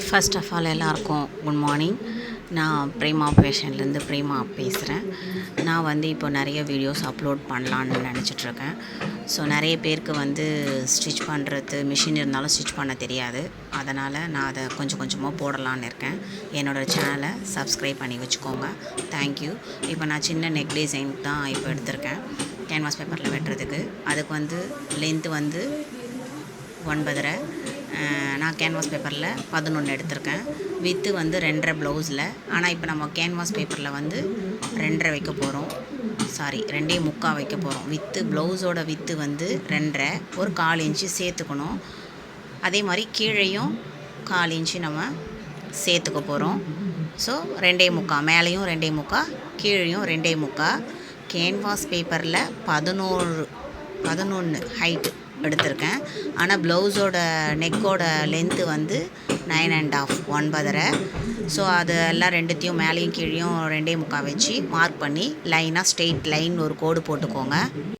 First of all எல்லாருக்கும் good morning. நான் பிரேமா ஃபேஷன்லேருந்து பிரேமா பேசுகிறேன். நான் வந்து இப்போ நிறைய வீடியோஸ் அப்லோட் பண்ணலான்னு நினச்சிட்ருக்கேன். ஸோ நிறைய பேருக்கு வந்து ஸ்டிச் பண்ணுறது மிஷின் இருந்தாலும் ஸ்டிச் பண்ண தெரியாது. அதனால் நான் அதை கொஞ்சம் கொஞ்சமாக போடலான்னு இருக்கேன். என்னோடய சேனலை சப்ஸ்கிரைப் பண்ணி வச்சுக்கோங்க. தேங்க்யூ. இப்போ நான் சின்ன நெக் டிசைன் தான் இப்போ எடுத்திருக்கேன் கேன்வாஸ் பேப்பரில் வெட்டுறதுக்கு. அதுக்கு வந்து லென்த்து வந்து 9.5. நான் கேன்வாஸ் பேப்பரில் 11 எடுத்திருக்கேன். வித்து வந்து 2.5 ப்ளவுஸில். ஆனால் இப்போ நம்ம கேன்வாஸ் பேப்பரில் வந்து 2.5 வைக்க போகிறோம். 2.25 வைக்க போகிறோம். வித்து ப்ளவுஸோட வித்து வந்து 2.5, ஒரு 1/4 இன்ச்சு சேர்த்துக்கணும். அதே மாதிரி கீழேயும் 1/4 இன்ச்சு நம்ம சேர்த்துக்க போகிறோம். ஸோ 2.25, மேலேயும் 2.25, கீழேயும் 2.25. கேன்வாஸ் பேப்பரில் 11 ஹைட்டு எடுத்திருக்கேன். ஆனால் ப்ளவுஸோட நெக்கோட லென்த்து வந்து 9.5, 9.5. ஸோ அது எல்லாம் ரெண்டுத்தையும் மேலேயும் கீழேயும் 2.25 வச்சு மார்க் பண்ணி லைனாக ஸ்ட்ரெயிட் லைன் ஒரு கோடு போட்டுக்கோங்க.